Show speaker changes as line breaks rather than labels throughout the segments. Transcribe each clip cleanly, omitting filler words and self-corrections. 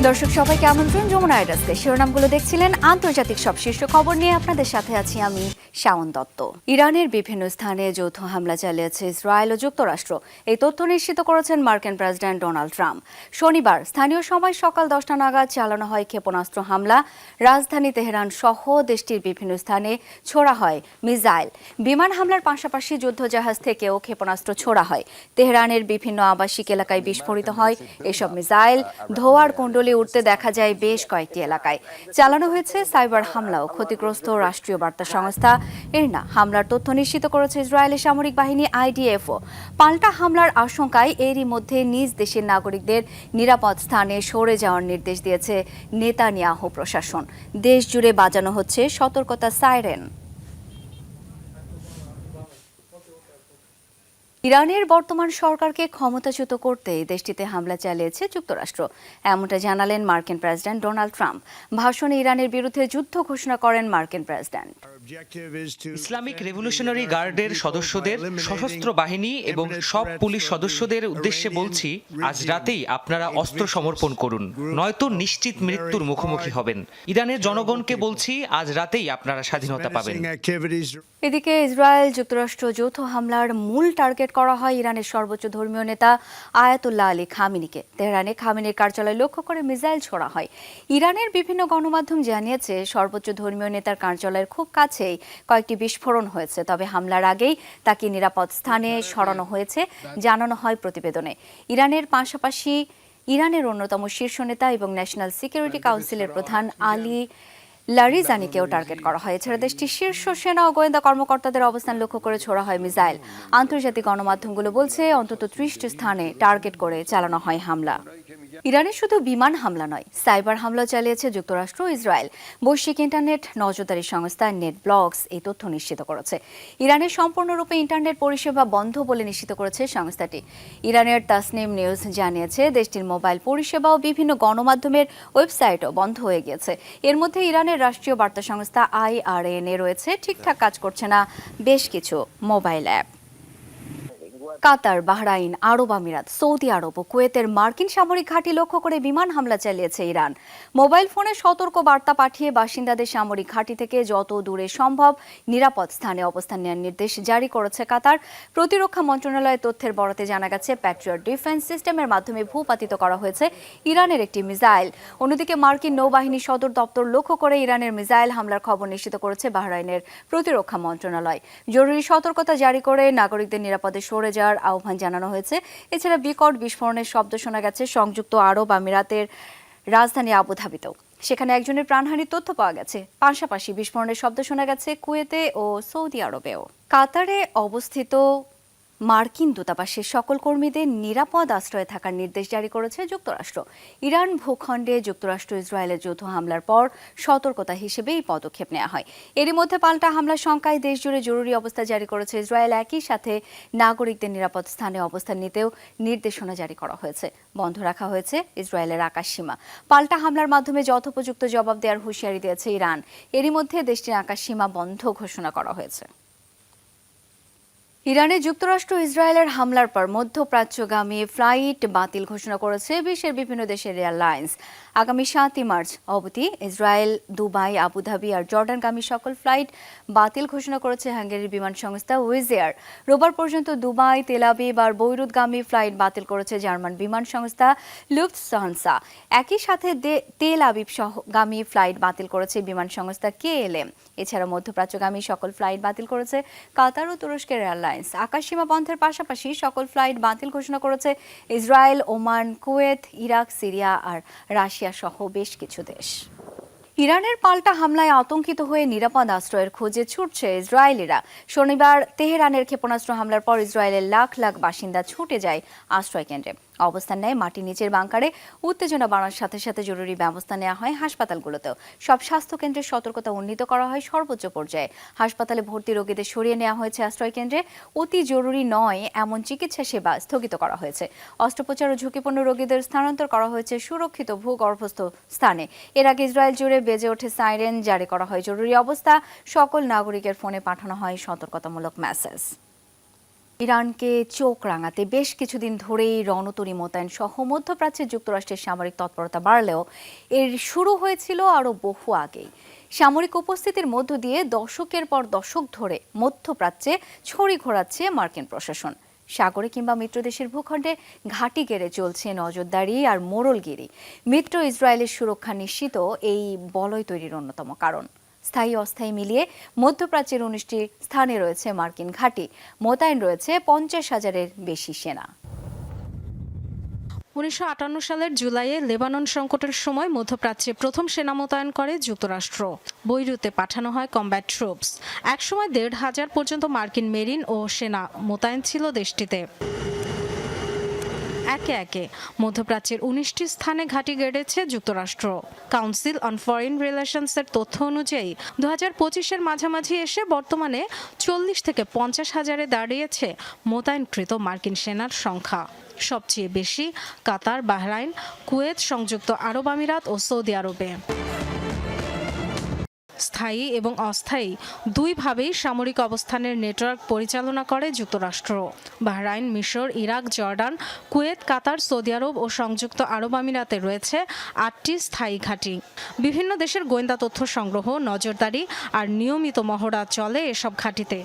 দর্শক সবাইকে আমন্ত্রণ যমুনা আইডাসকে। শিরোনামগুলো দেখছিলেন। আন্তর্জাতিক সব শীর্ষ খবর নিয়ে আপনাদের সাথে আছি আমি শাওন দত্ত। ইরানের বিভিন্ন স্থানে যৌথ হামলা চালিয়েছে ইসরায়েল ও যুক্তরাষ্ট্র। এই তথ্য নিশ্চিত করেছেন মার্কিন প্রেসিডেন্ট ডোনাল্ড ট্রাম্প। শনিবার স্থানীয় সময় সকাল 10টা নাগাদ চালানো হয় ক্ষেপণাস্ত্র হামলা। রাজধানী তেহরান সহ দেশটির বিভিন্ন স্থানে ছোড়া হয় মিসাইল। বিমান হামলার পাশাপাশি যুদ্ধজাহাজ থেকেও ক্ষেপণাস্ত্র ছোড়া হয়। তেহরানের বিভিন্ন আবাসিক এলাকায় বিস্ফোরিত হয় এসব মিসাইল। ধোঁয়ার কুণ্ডলী উঠতে দেখা যায় বেশ কয়েকটি এলাকায়। চালানো হয়েছে সাইবার হামলাও। ক্ষতিগ্রস্ত রাষ্ট্রীয় বার্তা সংস্থা ইরনা। হামলার তথ্য নিশ্চিত করেছে ইসরায়েলের সামরিক বাহিনী আইডিএফও। পাল্টা হামলার আশঙ্কায় এরই মধ্যে নিজ দেশের নাগরিকদের নিরাপদ স্থানে সরে যাওয়ার নির্দেশ দিয়েছে নেতানিয়াহু প্রশাসন। দেশ জুড়ে বাজানো হচ্ছে সতর্কতা সাইরেন। ইরানের বর্তমান সরকারকে ক্ষমতাচ্যুত করতে দেশটিতে হামলা চালিয়েছে যুক্তরাষ্ট্র, এমনটা জানালেন মার্কিন প্রেসিডেন্ট ডোনাল্ড ট্রাম্প। ভাষণে ইরানের বিরুদ্ধে যুদ্ধ ঘোষণা করেন মার্কিন প্রেসিডেন্ট।
ইসলামিক রেভলিউশনারি গার্ডের সদস্যদের, সশস্ত্র বাহিনী এবং সব পুলিশ সদস্যদের উদ্দেশ্যে বলছি, আজ রাতেই আপনারা অস্ত্র সমর্পণ করুন, নয়তো নিশ্চিত মৃত্যুর মুখোমুখি হবেন। ইরানের জনগণকে বলছি, আজ রাতেই আপনারা স্বাধীনতা পাবেন।
এদিকে ইসরায়েল যুক্তরাষ্ট্র যৌথ হামলার মূল টার্গেট করা হয় ইরানের সর্বোচ্চ ধর্মীয় নেতা আয়াতুল্লাহ আলী খামেনিকে। তেহরানে খামেনির কার্যালয় লক্ষ্য করে মিসাইল ছোড়া হয়। ইরানের বিভিন্ন গণমাধ্যম জানিয়েছে সর্বোচ্চ ধর্মীয় নেতার কার্যালয়ের খুব কাছেই কয়েকটি বিস্ফোরণ হয়েছে। তবে হামলার আগেই তাকে নিরাপদ স্থানে সরানো হয়েছে জানানো হয় প্রতিবেদনে। ইরানের পাশাপাশি ইরানের অন্যতম শীর্ষ নেতা এবং ন্যাশনাল সিকিউরিটি কাউন্সিলের প্রধান আলী লারিজানিকেও টার্গেট করা হয়। এছাড়া দেশটির শীর্ষ সেনা ও গোয়েন্দা কর্মকর্তাদের অবস্থান লক্ষ্য করে ছোড়া হয় মিসাইল। আন্তর্জাতিক গণমাধ্যমগুলো বলছে অন্তত 30টি স্থানে টার্গেট করে চালানো হয় হামলা। ইরানে শুধু বিমান হামলা নয়, সাইবার হামলা চালিয়েছে যুক্তরাষ্ট্র ও ইসরায়েল। বৈশ্বিক ইন্টারনেট নজরদারি সংস্থা নেট ব্লকস এই তথ্য নিশ্চিত করেছে। ইরানের সম্পূর্ণরূপে ইন্টারনেট পরিষেবা বন্ধ বলে নিশ্চিত করেছে সংস্থাটি। ইরানের তাসনিম নিউজ জানিয়েছে দেশটির মোবাইল পরিষেবা ও বিভিন্ন গণমাধ্যমের ওয়েবসাইটও বন্ধ হয়ে গিয়েছে। এর মধ্যে ইরানের রাষ্ট্রীয় বার্তা সংস্থা IRNA রয়েছে। ঠিকঠাক কাজ করছে না বেশ কিছু মোবাইল অ্যাপ। কাতার, বাহরাইন, আরব আমিরাত, সৌদি আরব ও কুয়েতের মার্কিন সামরিক ঘাঁটি লক্ষ্য করে বিমান হামলা চালিয়েছে ইরান। মোবাইল ফোনে সতর্ক বার্তা পাঠিয়ে বাসিন্দাদের সামরিক ঘাঁটি থেকে যত দূরে সম্ভব নিরাপদ স্থানে অবস্থান নেওয়ার নির্দেশ জারি করেছে কাতার। প্রতিরক্ষা মন্ত্রণালয়ের তথ্যের বরাতে জানা গেছে প্যাট্রিয়ট ডিফেন্স সিস্টেমের মাধ্যমে ভূপাতিত করা হয়েছে ইরানের একটি মিসাইল। অন্যদিকে মার্কিন নৌবাহিনী সদর দপ্তর লক্ষ্য করে ইরানের মিসাইল হামলার খবর নিশ্চিত করেছে বাহরাইনের প্রতিরক্ষা মন্ত্রণালয়। জরুরি সতর্কতা জারি করে নাগরিকদের নিরাপদে সরে যাওয়ার আহ্বান জানানো হয়েছে। এছাড়া বিকট বিস্ফোরণের শব্দ শোনা গেছে সংযুক্ত আরব আমিরাতের রাজধানী আবুধাবিতেও। সেখানে একজনের প্রাণহানির তথ্য পাওয়া গেছে। পাশাপাশি বিস্ফোরণের শব্দ শোনা গেছে কুয়েতে ও সৌদি আরবেও। কাতারে অবস্থিত মার্কিন দূতাবাসের সকল কর্মীদের নিরাপদ আশ্রয়ে থাকার নির্দেশ জারি করেছে যুক্তরাষ্ট্র। ইরান ভূখণ্ডে যুক্তরাষ্ট্র ইসরায়েলের যৌথ হামলার পর সতর্কতা হিসেবে এই পদক্ষেপ নেওয়া হয়। এরই মধ্যে পাল্টা হামলার শঙ্কায় দেশজুড়ে জরুরি অবস্থা জারি করেছে ইসরায়েল। একই সাথে নাগরিকদের নিরাপদ স্থানে অবস্থান নিতেও নির্দেশনা জারি করা হয়েছে। বন্ধ রাখা হয়েছে ইসরায়েলের আকাশসীমা। পাল্টা হামলার মাধ্যমে যথোপযুক্ত জবাব দেওয়ার হুঁশিয়ারি দিয়েছে ইরান। এরই মধ্যে দেশটির আকাশসীমা বন্ধ ঘোষণা করা হয়েছে। ইরানে যুক্তরাষ্ট্র ইসরায়েলের হামলার পর মধ্যপ্রাচ্যগামী ফ্লাইট বাতিল ঘোষণা করেছে বিশ্বের বিভিন্ন দেশের এয়ারলাইন্স। আগামী 7ই মার্চ অবধি ইসরায়েল, দুবাই, আবুধাবি আর জর্ডানগামী সকল ফ্লাইট বাতিল ঘোষণা করেছে হাঙ্গেরির বিমান সংস্থা উইজ এয়ার। রোববার পর্যন্ত দুবাই, তেল আবিব আর বৈরুতগামী ফ্লাইট বাতিল করেছে জার্মান বিমান সংস্থা লুফটহানসা। একই সাথে তেল আবিব গামী ফ্লাইট বাতিল করেছে বিমান সংস্থা KLM। এছাড়া মধ্যপ্রাচ্যগামী সকল ফ্লাইট বাতিল করেছে কাতার ও তুরস্কের এয়ারলাইন্স। আকাশসীমা বন্ধের পাশাপাশি সকল ফ্লাইট বাতিল ঘোষণা করেছে Israel, Oman, Kuwait, Iraq, Syria আর রাশিয়া সহ বেশ কিছু দেশ। ইরানের পাল্টা হামলায় আতঙ্কিত হয়ে নিরাপদ আশ্রয়ের খোঁজে ছুটছে ইসরায়েলিরা। শনিবার তেহরানের ক্ষেপণাস্ত্র হামলার পর ইসরায়েলের লাখ লাখ বাসিন্দা ছুটে যায় আশ্রয় কেন্দ্রে। অবস্থান নেয় মাটির নিচের বাংকারে। উত্তেজনা বাড়ার সাথে সাথে জরুরি ব্যবস্থা নেওয়া হয় হাসপাতালগুলোতেও। সব স্বাস্থ্য কেন্দ্রের সতর্কতা উন্নীত করা হয় সর্বোচ্চ পর্যায়ে। হাসপাতালে ভর্তি রোগীদের সরিয়ে নেওয়া হয়েছে আশ্রয় কেন্দ্রে। অতি জরুরি নয় এমন চিকিৎসা সেবা স্থগিত করা হয়েছে। অস্ত্রোপচার ও ঝুঁকিপূর্ণ রোগীদের স্থানান্তর করা হয়েছে সুরক্ষিত ভূগর্ভস্থ স্থানে। এর আগে ইসরায়েল জুড়ে বেজে ওঠে সাইরেন, জারি করা হয় জরুরি অবস্থা। সকল নাগরিকের ফোনে পাঠানো হয় সতর্কতামূলক মেসেজ। ইরানকে চোখ রাঙাতে বেশ কিছুদিন ধরেই রণতরী মোতায়েন সহ মধ্যপ্রাচ্যে যুক্তরাষ্ট্রের সামরিক তৎপরতা বাড়লেও এর শুরু হয়েছিল আরও বহু আগেই। সামরিক উপস্থিতির মধ্য দিয়ে দশকের পর দশক ধরে মধ্যপ্রাচ্যে ছড়ি ঘোরাচ্ছে মার্কিন প্রশাসন। সাগরে কিংবা মিত্রদেশের ভূখণ্ডে ঘাঁটি গেড়ে চলছে নজরদারি আর মোড়লগিরি। মিত্র ইসরায়েলের সুরক্ষা নিশ্চিত এই বলয় তৈরির অন্যতম কারণ। স্থায়ী অস্থায়ী মিলিয়ে মধ্যপ্রাচ্যের 19টি স্থানে রয়েছে মার্কিন ঘাঁটি, মোতায়েন রয়েছে 50,000-এর বেশি সেনা।
1958 সালের জুলাইয়ে লেবানন সংকটের সময় মধ্যপ্রাচ্যে প্রথম সেনা মোতায়েন করে যুক্তরাষ্ট্র। বৈরুতে পাঠানো হয় কমব্যাট ট্রুপস। একসময় 1,500 পর্যন্ত মার্কিন মেরিন ও সেনা মোতায়েন ছিল দেশটিতে। একে একে মধ্যপ্রাচ্যের 19টি স্থানে ঘাঁটি গেড়েছে যুক্তরাষ্ট্র। কাউন্সিল অন ফরেন রিলেশনসের তথ্য অনুযায়ী 2025-এর মাঝামাঝি এসে বর্তমানে 40 থেকে 50,000-এ দাঁড়িয়েছে মোতায়েনকৃত মার্কিন সেনার সংখ্যা। সবচেয়ে বেশি কাতার, বাহরাইন, কুয়েত, সংযুক্ত আরব আমিরাত ও সৌদি আরবে। স্থায়ী এবং অস্থায়ী দুইভাবেই সামরিক অবস্থানের নেটওয়ার্ক পরিচালনা করে যুক্তরাষ্ট্র। বাহরাইন, মিশর, ইরাক, জর্ডান, কুয়েত, কাতার, সৌদি আরব ও সংযুক্ত আরব আমিরাতে রয়েছে 8টি স্থায়ী ঘাঁটি। বিভিন্ন দেশের গোয়েন্দা তথ্য সংগ্রহ, নজরদারি আর নিয়মিত মহড়া চলে এসব ঘাঁটিতে।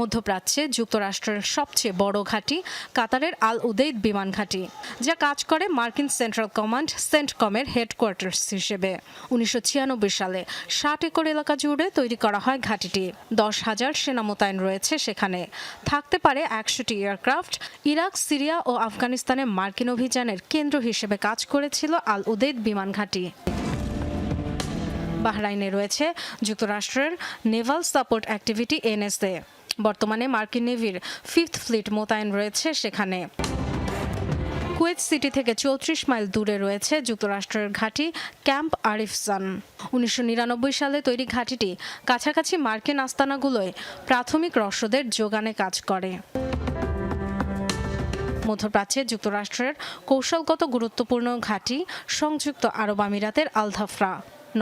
মধ্যপ্রাচ্যে যুক্তরাষ্ট্রের সবচেয়ে বড় ঘাঁটি কাতারের আল উদেইদ বিমান ঘাঁটি, যা কাজ করে মার্কিন সেন্ট্রাল কমান্ড সেন্টকমের হেডকোয়ার্টার্স হিসেবে। 1996 সালে 60 একর এলাকা জুড়ে তৈরি করা হয় ঘাঁটিটি। 10,000 সেনা মোতায়েন রয়েছে সেখানে। থাকতে পারে 100টি এয়ারক্রাফট। ইরাক, সিরিয়া ও আফগানিস্তানে মার্কিন অভিযানের কেন্দ্র হিসেবে কাজ করেছিল আল উদেইদ বিমান ঘাঁটি। বাহরাইনে রয়েছে যুক্তরাষ্ট্রের নেভাল সাপোর্ট অ্যাক্টিভিটি NSA। বর্তমানে মার্কিন নেভির 5th ফ্লিট মোতায়েন রয়েছে সেখানে। কুয়েত সিটি থেকে 34 মাইল দূরে রয়েছে যুক্তরাষ্ট্রের ঘাঁটি ক্যাম্প আরিফসান। 1999 সালে তৈরি ঘাঁটিটি কাছাকাছি মার্কিন আস্তানাগুলোয় প্রাথমিক রসদের যোগানে কাজ করে। মধ্যপ্রাচ্যে যুক্তরাষ্ট্রের কৌশলগত গুরুত্বপূর্ণ ঘাঁটি সংযুক্ত আরব আমিরাতের আল ধাফরা।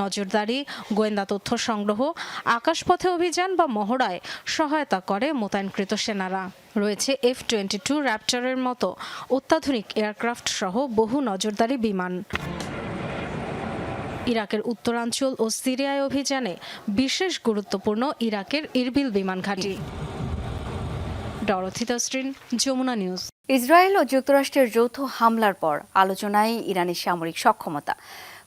নজরদারি, গোয়েন্দা তথ্য সংগ্রহ, আকাশপথে অভিযান বা মহড়ায় সহায়তা করে মোতায়েনকৃত সেনারা। রয়েছে F-22 র্যাপটারের মতো অত্যাধুনিক এয়ারক্রাফট সহ বহু নজরদারি বিমান। ইরাকের উত্তরাঞ্চল ও সিরিয়ায় অভিযানে বিশেষ গুরুত্বপূর্ণ ইরাকের ইরবিল বিমান ঘাঁটি। Dorothy Tasrin, Jamuna news.
Israel ও যুক্তরাষ্ট্রের যৌথ হামলার পর আলোচনায় ইরানের সামরিক সক্ষমতা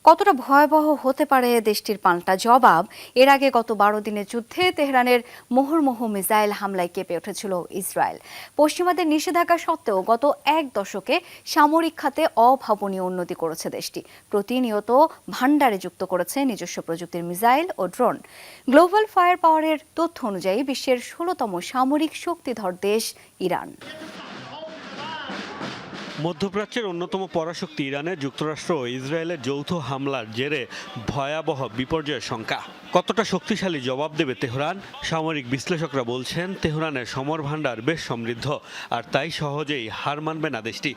কতটা ভয়াবহ হতে পারে দেশটির পাল্টা জবাব। এর আগে গত 12 দিনের যুদ্ধে তেহরানের মুহুর্মুহু মিসাইল হামলায় কেঁপে উঠেছিল ইসরায়েল। পশ্চিমাদের নিষেধাজ্ঞা সত্ত্বেও গত 1 দশকে সামরিক খাতে অভাবনীয় উন্নতি করেছে দেশটি। প্রতিনিয়ত ভান্ডারে যুক্ত করেছে নিজস্ব প্রযুক্তির মিসাইল ও ড্রোন। গ্লোবাল ফায়ার পাওয়ারের তথ্য অনুযায়ী বিশ্বের 16তম সামরিক শক্তিধর দেশ ইরান।
মধ্যপ্রাচ্যের অন্যতম পরাশক্তি ইরানে যুক্তরাষ্ট্র ও ইসরায়েলের যৌথ হামলার জেরে ভয়াবহ বিপর্যয়ের শঙ্কা। কতটা শক্তিশালী জবাব দেবে তেহরান? সামরিক বিশ্লেষকরা বলছেন তেহরানের সমর ভাণ্ডার বেশ সমৃদ্ধ, আর তাই সহজেই হার মানবে না দেশটি।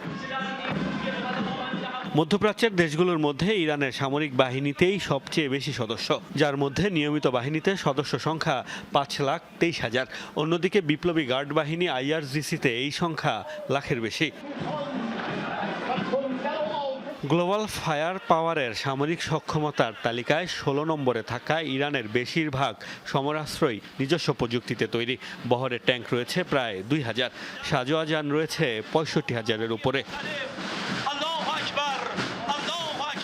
মধ্যপ্রাচ্যের দেশগুলোর মধ্যে ইরানের সামরিক বাহিনীতেই সবচেয়ে বেশি সদস্য, যার মধ্যে নিয়মিত বাহিনীতে সদস্য সংখ্যা 5,23,000। অন্যদিকে বিপ্লবী গার্ড বাহিনী IRGC-তে এই সংখ্যা লাখের বেশি। গ্লোবাল ফায়ার পাওয়ারের সামরিক সক্ষমতার তালিকায় 16 নম্বরে থাকা ইরানের বেশিরভাগ সমরাস্ত্রই নিজস্ব প্রযুক্তিতে তৈরি। বহরের ট্যাঙ্ক রয়েছে প্রায় 2,000, সাজোয়া যান রয়েছে 65,000-এর উপরে।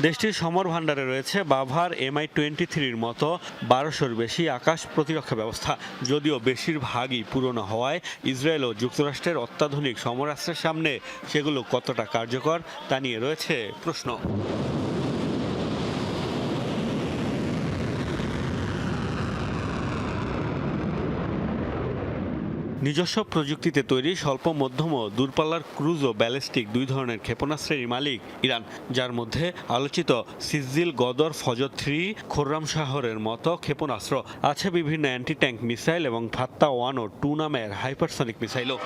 দেশটির সমর ভাণ্ডারে রয়েছে বাভার MI-23-র মতো 1200-র বেশি আকাশ প্রতিরক্ষা ব্যবস্থা। যদিও বেশিরভাগই পুরনো হওয়ায় ইসরায়েল ও যুক্তরাষ্ট্রের অত্যাধুনিক সমরাস্ত্রের সামনে সেগুলো কতটা কার্যকর তা নিয়ে রয়েছে প্রশ্ন। নিজস্ব প্রযুক্তিতে তৈরি স্বল্প, মধ্যম ও দূরপাল্লার ক্রুজ ও ব্যালিস্টিক 2 ধরনের ক্ষেপণাস্ত্রের মালিক ইরান, যার মধ্যে আলোচিত সিজিল, গদর, ফজর 3, খোররাম শাহরের মতো ক্ষেপণাস্ত্র আছে। বিভিন্ন অ্যান্টি ট্যাঙ্ক মিসাইল এবং ফাত্তা 1 ও 2 নামের হাইপারসনিক মিসাইলও।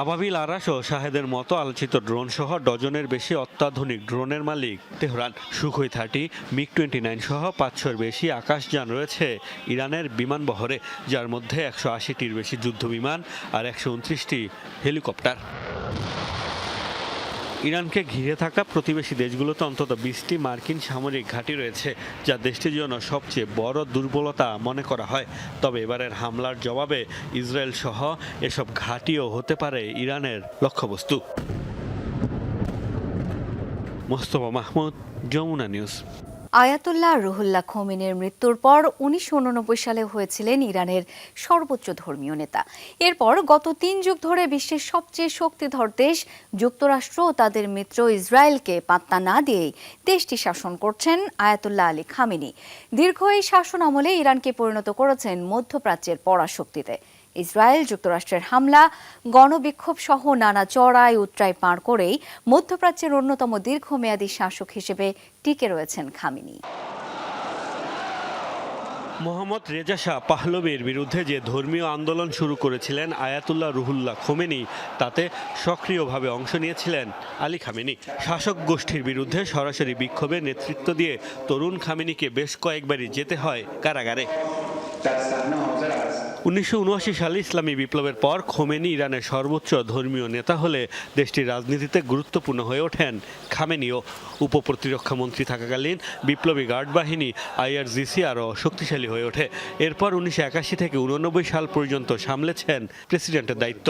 আবাবিল আরাস ও শাহেদের মতো আলোচিত ড্রোন সহ ডজনের বেশি অত্যাধুনিক ড্রোনের মালিক তেহরান। সুখোই 30, MiG-29 সহ 500-র বেশি আকাশযান রয়েছে ইরানের বিমান বহরে, যার মধ্যে 180টির বেশি যুদ্ধবিমান আর 129টি হেলিকপ্টার। ইরানকে ঘিরে থাকা প্রতিবেশী দেশগুলোতে অন্তত 20টি মার্কিন সামরিক ঘাঁটি রয়েছে, যা দেশটির জন্য সবচেয়ে বড় দুর্বলতা মনে করা হয়। তবে এবারের হামলার জবাবে ইসরায়েল সহ এসব ঘাঁটিও হতে পারে ইরানের লক্ষ্যবস্তু। Mostafa Mahmud, Jamuna news.
Ayatollah Ruhollah খোমেনির মৃত্যুর পর 1989 সালে হয়েছিলেন ইরানের সর্বোচ্চ ধর্মীয় নেতা। এরপর গত 3 যুগ ধরে বিশ্বের সবচেয়ে শক্তিধর দেশ যুক্তরাষ্ট্র ও তাদের মিত্র ইসরায়েলকে পাত্তা না দিয়েই দেশটি শাসন করছেন আয়াতুল্লাহ আলী খামেনি। দীর্ঘ এই শাসন আমলে ইরানকে পরিণত করেছেন মধ্যপ্রাচ্যের পরাশক্তিতে। ইসরায়েল যুক্তরাষ্ট্রের হামলা, গণবিক্ষোভ সহ নানা চড়াই উতরাই পার করেই মধ্যপ্রাচ্যের অন্যতম দীর্ঘমেয়াদী শাসক হিসেবে টিকে রয়েছেন খামেনি।
মোহাম্মদ রেজা শাহ পাহলভীর বিরুদ্ধে যে ধর্মীয় আন্দোলন শুরু করেছিলেন আয়াতুল্লাহ রুহুল্লাহ খোমেনি, তাতে সক্রিয়ভাবে অংশ নিয়েছিলেন আলী খামেনি। শাসক গোষ্ঠীর বিরুদ্ধে সরাসরি বিক্ষোভে নেতৃত্ব দিয়ে তরুণ খামেনিকে বেশ কয়েকবারই যেতে হয় কারাগারে। 1979 সালে ইসলামী বিপ্লবের পর খোমেনি ইরানের সর্বোচ্চ ধর্মীয় নেতা হলে দেশটির রাজনীতিতে গুরুত্বপূর্ণ হয়ে ওঠেন খামেনিও। উপপ্রতিরক্ষা মন্ত্রী থাকাকালীন বিপ্লবী গার্ড বাহিনী IRGC আরও শক্তিশালী হয়ে ওঠে। এরপর 1981 থেকে 1989 সাল পর্যন্ত সামলেছেন প্রেসিডেন্টের দায়িত্ব।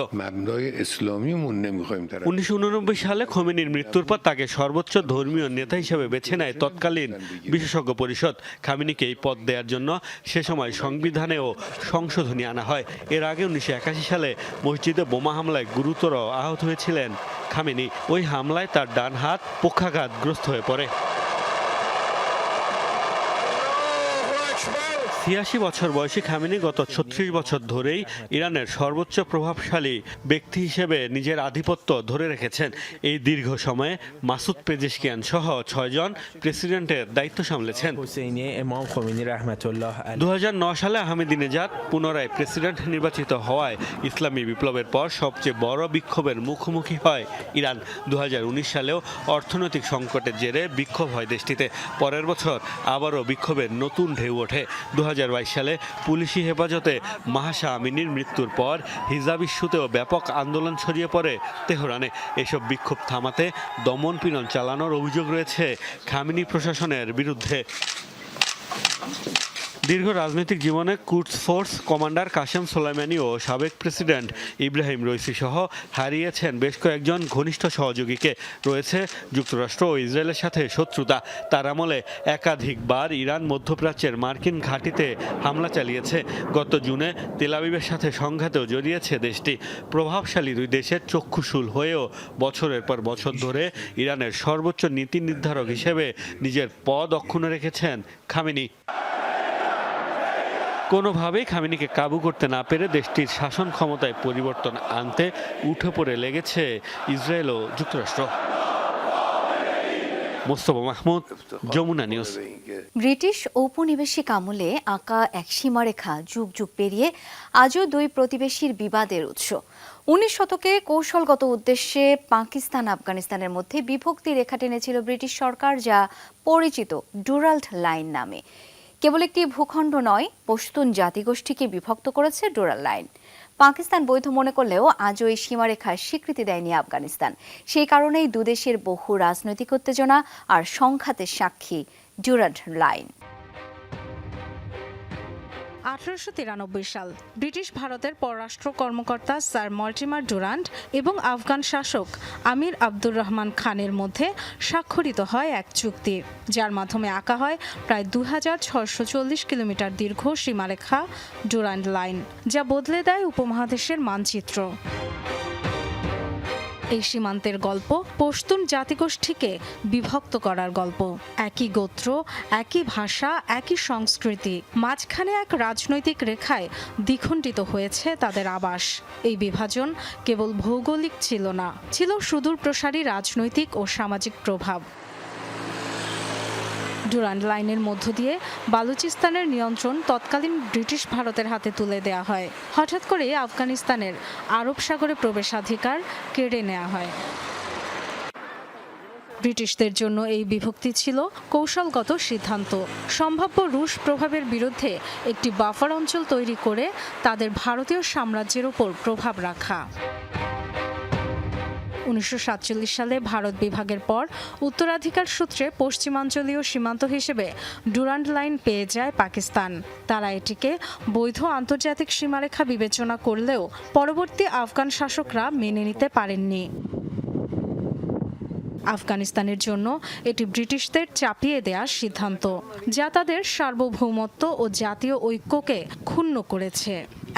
1989 সালে খোমেনির মৃত্যুর পর তাকে সর্বোচ্চ ধর্মীয় নেতা হিসেবে বেছে নেয় তৎকালীন বিশেষজ্ঞ পরিষদ। খামেনিকে এই পদ দেওয়ার জন্য সে সময় সংবিধানেও সংশোধনী আনা হয়। এর আগে 1981 সালে মসজিদে বোমা হামলায় গুরুতর আহত হয়েছিলেন খামেনি। ওই হামলায় তার ডান হাত পক্ষাঘাতগ্রস্ত হয়ে পড়ে। 86 বছর বয়সী খামেনি গত 36 বছর ধরেই ইরানের সর্বোচ্চ প্রভাবশালী ব্যক্তি হিসেবে নিজের আধিপত্য ধরে রেখেছেন। এই দীর্ঘ সময়ে মাসুদ পেজেশকিয়ান সহ 6 জন প্রেসিডেন্টের দায়িত্ব সামলেছেন। 2009 সালে আহমেদিনেজাদ পুনরায় প্রেসিডেন্ট নির্বাচিত হওয়ায় ইসলামী বিপ্লবের পর সবচেয়ে বড় বিক্ষোভের মুখোমুখি হয় ইরান। 2019 সালেও অর্থনৈতিক সংকটের জেরে বিক্ষোভ হয় দেশটিতে। পরের বছর আবারও বিক্ষোভের নতুন ঢেউ ওঠে। 2022 সালে পুলিশি হেফাজতে মাহসা আমিনির মৃত্যুর পর হিজাব ইস্যুতেও ব্যাপক আন্দোলন ছড়িয়ে পড়ে তেহরানে। এসব বিক্ষোভ থামাতে দমন-পীড়ন চালানোর অভিযোগ রয়েছে খামেনি প্রশাসনের বিরুদ্ধে। দীর্ঘ রাজনৈতিক জীবনে কুদস ফোর্স কমান্ডার কাশেম সোলাইমানি ও সাবেক প্রেসিডেন্ট ইব্রাহিম রইসি সহ হারিয়েছেন বেশ কয়েকজন ঘনিষ্ঠ সহযোগীকে। রয়েছে যুক্তরাষ্ট্র ও ইসরায়েলের সাথে শত্রুতা। তার আমলে একাধিকবার ইরান মধ্যপ্রাচ্যের মার্কিন ঘাঁটিতে হামলা চালিয়েছে। গত জুনে তেল আবিবের সাথে সংঘাতেও জড়িয়েছে দেশটি। প্রভাবশালী দুই দেশের চক্ষুশূল হয়েও বছরের পর বছর ধরে ইরানের সর্বোচ্চ নীতি নির্ধারক হিসেবে নিজের পদ অক্ষুণ্ণ রেখেছেন খামেনি। কোনোভাবেই খামেনিকে কাবু করতে না পেরে দেশটির শাসন ক্ষমতায় পরিবর্তন আনতে উঠে পড়ে লেগেছে ইসরায়েল ও যুক্তরাষ্ট্র। মোস্তফা মাহমুদ, যমুনা নিউজ।
ব্রিটিশ ঔপনিবেশিক আমলে আঁকা এক সীমারেখা যুগ যুগ পেরিয়ে আজও দুই প্রতিবেশীর বিবাদের উৎস। 19 শতকে কৌশলগত উদ্দেশ্যে পাকিস্তান আফগানিস্তানের মধ্যে বিভক্তি রেখা টেনেছিল ব্রিটিশ সরকার, যা পরিচিত ডুরাল্ড লাইন নামে। কেবল একটি ভূখণ্ড নয়, পশতুন জাতিগোষ্ঠীকে বিভক্ত করেছে ডুরাল লাইন। পাকিস্তান বৈধ মনে করলেও আজও এই সীমারেখার স্বীকৃতি দেয়নি আফগানিস্তান। সেই কারণেই দুদেশের বহু রাজনৈতিক উত্তেজনা আর সংঘাতের সাক্ষী ডুরাল্ড লাইন।
1893 সাল ব্রিটিশ ভারতের পররাষ্ট্র কর্মকর্তা স্যার মর্টিমার ডুরান্ট এবং আফগান শাসক আমির আব্দুর রহমান খানের মধ্যে স্বাক্ষরিত হয় এক চুক্তি, যার মাধ্যমে আঁকা হয় প্রায় 2640 কিলোমিটার দীর্ঘ সীমারেখা ডুরান্ট লাইন, যা বদলে দেয় উপমহাদেশের মানচিত্র। এই সীমান্তের গল্প পশতুন জাতিগোষ্ঠীকে বিভক্ত করার গল্প। একই গোত্র, একই ভাষা, একই সংস্কৃতি, মাঝখানে এক রাজনৈতিক রেখায় দ্বিখণ্ডিত হয়েছে তাদের আবাস। এই বিভাজন কেবল ভৌগোলিক ছিল না, ছিল সুদূর প্রসারী রাজনৈতিক ও সামাজিক প্রভাব। ডুরান্ড লাইনের মধ্য দিয়ে বালুচিস্তানের নিয়ন্ত্রণ তৎকালীন ব্রিটিশ ভারতের হাতে তুলে দেওয়া হয়। হঠাৎ করে আফগানিস্তানের আরব সাগরে প্রবেশাধিকার কেড়ে নেওয়া হয়। ব্রিটিশদের জন্য এই বিভক্তি ছিল কৌশলগত সিদ্ধান্ত, সম্ভাব্য রুশ প্রভাবের বিরুদ্ধে একটি বাফার অঞ্চল তৈরি করে তাদের ভারতীয় সাম্রাজ্যের উপর প্রভাব রাখা। 1947 সালে ভারত বিভাগের পর উত্তরাধিকার সূত্রে পশ্চিমাঞ্চলীয় সীমান্ত হিসেবে ডুরান্ড লাইন পেয়ে যায় পাকিস্তান। তারা এটিকে বৈধ আন্তর্জাতিক সীমারেখা বিবেচনা করলেও পরবর্তী আফগান শাসকরা মেনে নিতে পারেননি। আফগানিস্তানের জন্য এটি ব্রিটিশদের চাপিয়ে দেওয়ার সিদ্ধান্ত, যা তাদের সার্বভৌমত্ব ও জাতীয় ঐক্যকে ক্ষুণ্ণ করেছে।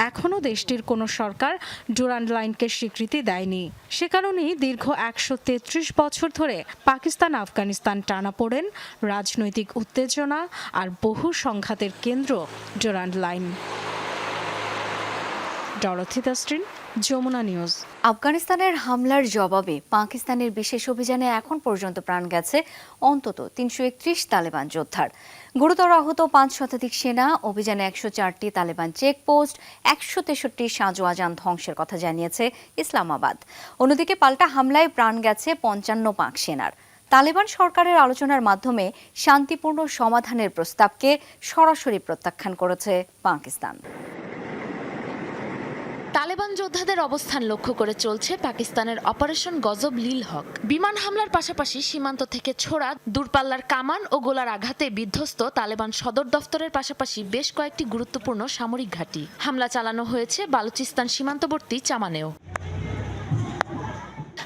এখনও দেশটির কোনো সরকার ডুরান্ড লাইনকে স্বীকৃতি দেয়নি। সে কারণেই দীর্ঘ 133 বছর ধরে পাকিস্তান আফগানিস্তান টানাপোড়েন, রাজনৈতিক উত্তেজনা আর বহু সংঘাতের কেন্দ্র ডুরান্ড লাইন। ডরথি দাস্ট্রিন, যমুনা নিউজ।
আফগানিস্তানের হামলার জবাবে পাকিস্তানের বিশেষ অভিযানে এখন পর্যন্ত প্রাণ গেছে অন্তত 331 তালেবান যোদ্ধার। গুরুতর আহত 5 শতাধিক সেনা। অভিযানে 104টি তালেবান চেকপোস্ট, 163টি সাঁজোয়াজান ধ্বংসের কথা জানিয়েছে ইসলামাবাদ। অন্যদিকে পাল্টা হামলায় প্রাণ গেছে 55 পাক সেনার। তালেবান সরকারের আলোচনার মাধ্যমে শান্তিপূর্ণ সমাধানের প্রস্তাবকে সরাসরি প্রত্যাখ্যান করেছে পাকিস্তান।
তালেবান যোদ্ধাদের অবস্থান লক্ষ্য করে চলছে পাকিস্তানের অপারেশন গজব লিল হক। বিমান হামলার পাশাপাশি সীমান্ত থেকে ছোড়া দূরপাল্লার কামান ও গোলার আঘাতে বিধ্বস্ত তালেবান সদর দফতরের পাশাপাশি বেশ কয়েকটি গুরুত্বপূর্ণ সামরিক ঘাঁটি। হামলা চালানো হয়েছে বালুচিস্তান সীমান্তবর্তী চামানেও।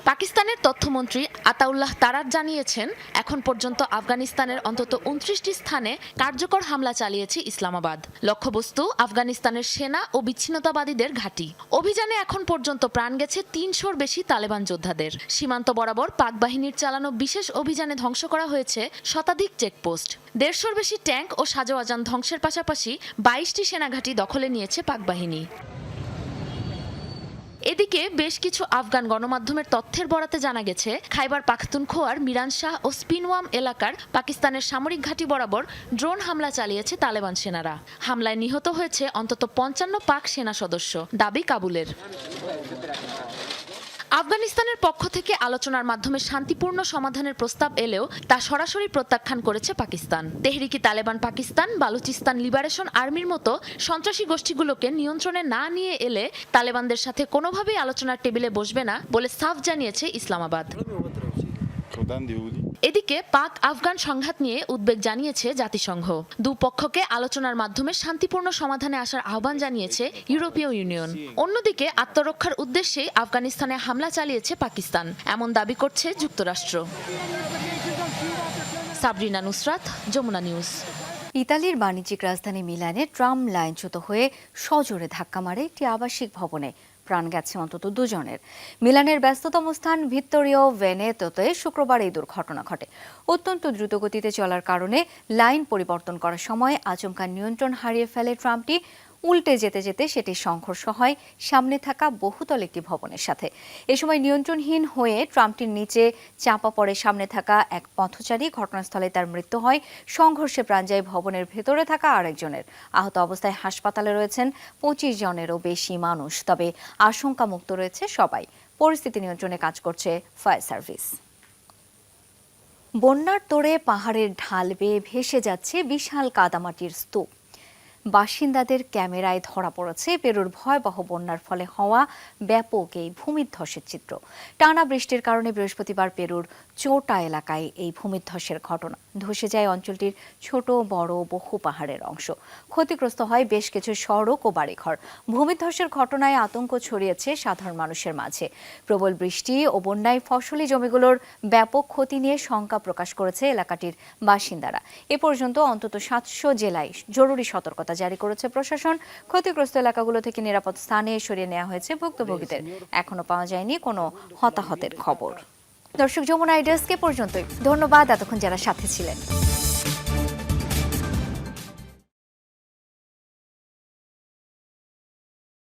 পাকিস্তানের তথ্যমন্ত্রী আতাউল্লাহ তারার জানিয়েছেন, এখন পর্যন্ত আফগানিস্তানের অন্তত 29টি স্থানে কার্যকর হামলা চালিয়েছে ইসলামাবাদ। লক্ষ্যবস্তু আফগানিস্তানের সেনা ও বিচ্ছিন্নতাবাদীদের ঘাঁটি। অভিযানে এখন পর্যন্ত প্রাণ গেছে 300-র বেশি তালেবান যোদ্ধাদের। সীমান্ত বরাবর পাক বাহিনীর চালানো বিশেষ অভিযানে ধ্বংস করা হয়েছে শতাধিক চেকপোস্ট। 150-র বেশি ট্যাঙ্ক ও সাঁজোয়াজান ধ্বংসের পাশাপাশি 22টি সেনাঘাঁটি দখলে নিয়েছে পাক বাহিনী। এদিকে বেশ কিছু আফগান গণমাধ্যমের তথ্যের বরাতে জানা গেছে, খাইবার পাখতুনখোয়ার মিরানশাহ ও স্পিনওয়াম এলাকার পাকিস্তানের সামরিক ঘাঁটি বরাবর ড্রোন হামলা চালিয়েছে তালেবান সেনারা। হামলায় নিহত হয়েছে অন্তত 55 পাক সেনা সদস্য, দাবি কাবুলের। আফগানিস্তানের পক্ষ থেকে আলোচনার মাধ্যমে শান্তিপূর্ণ সমাধানের প্রস্তাব এলেও তা সরাসরি প্রত্যাখ্যান করেছে পাকিস্তান। তেহরিকি তালেবান পাকিস্তান, বালুচিস্তান লিবারেশন আর্মির মতো সন্ত্রাসী গোষ্ঠীগুলোকে নিয়ন্ত্রণে না নিয়ে এলে তালেবানদের সাথে কোনোভাবেই আলোচনার টেবিলে বসবে না বলে সাফ জানিয়েছে ইসলামাবাদ। এদিকে পাক আফগান সংঘাত নিয়ে উদ্বেগ জানিয়েছে জাতিসংঘ। দুপক্ষকে আলোচনার মাধ্যমে শান্তিপূর্ণ সমাধানে আসার আহ্বান জানিয়েছে ইউরোপীয় ইউনিয়ন। অন্যদিকে আত্মরক্ষার উদ্দেশ্যে আফগানিস্তানে হামলা চালিয়েছে পাকিস্তান, এমন দাবি করছে যুক্তরাষ্ট্র। সাবরিনা নুসরাত, যমুনা নিউজ।
ইতালির বাণিজ্যিক রাজধানী মিলানে ট্রাম লাইনচ্যুত হয়ে সজোরে ধাক্কা মারে একটি আবাসিক ভবনে। প্রাণ গেছে অন্তত 2 জনের। মিলানের ব্যস্ততম স্থান ভিত্তোরিও ভেনেতোতে শুক্রবার এই দুর্ঘটনা ঘটে। অত্যন্ত দ্রুতগতিতে চলার কারণে লাইন পরিবর্তন করার সময় আচমকা নিয়ন্ত্রণ হারিয়ে ফেলে ট্রামটি। উল্টে যেতে যেতে সেটি সংঘর্ষ হয় সামনে থাকা বহুতল একটি ভবনের সাথে। এ সময় নিয়ন্ত্রণহীন হয়ে ট্রামটির নিচে চাপা পড়ে সামনে থাকা এক পথচারী। ঘটনাস্থলে তার মৃত্যু হয়। সংঘর্ষে প্রাণ যায় ভবনের ভেতরে থাকা আরেকজনের। আহত অবস্থায় হাসপাতালে রয়েছেন 25 জনেরও বেশি মানুষ। তবে আশঙ্কামুক্ত রয়েছে সবাই। পরিস্থিতি নিয়ন্ত্রণে কাজ করছে ফায়ার সার্ভিস। বন্যার তোড়ে পাহাড়ের ঢাল বেয়ে ভেসে যাচ্ছে বিশাল কাদামাটির স্তূপ। বাসিন্দাদের ক্যামেরায় ধরা পড়েছে পেরুর ভয়াবহ বন্যার ফলে হওয়া ব্যাপক এই ভূমিধ্বসের চিত্র। টানা বৃষ্টির কারণে বৃহস্পতিবার পেরুর চোটা এলাকায় এই ভূমিধ্বসের ঘটনা। ধসে যায় অঞ্চলটির ছোট বড় বহু পাহাড়ের অংশ। ক্ষতিগ্রস্ত হয় বেশ কিছু সড়ক ও বাড়িঘর। ভূমিধ্বসের ঘটনায় আতঙ্ক ছড়িয়েছে সাধারণ মানুষের মাঝে। প্রবল বৃষ্টি ও বন্যায় ফসলি জমিগুলোর ব্যাপক ক্ষতি নিয়ে শঙ্কা প্রকাশ করেছে এলাকাটির বাসিন্দারা। এ পর্যন্ত অন্তত 700 জেলায় জরুরি সতর্কতা জারি করেছে প্রশাসন। ক্ষতিগ্রস্ত এলাকাগুলো থেকে নিরাপদ স্থানে সরিয়ে নেওয়া হয়েছে ভুক্তভোগীদের। এখনো পাওয়া যায়নি কোনো হতাহতের খবর। দর্শক, যমুনা আইডিয়াসকে পর্যন্তই। ধন্যবাদ এতক্ষণ যারা সাথে ছিলেন।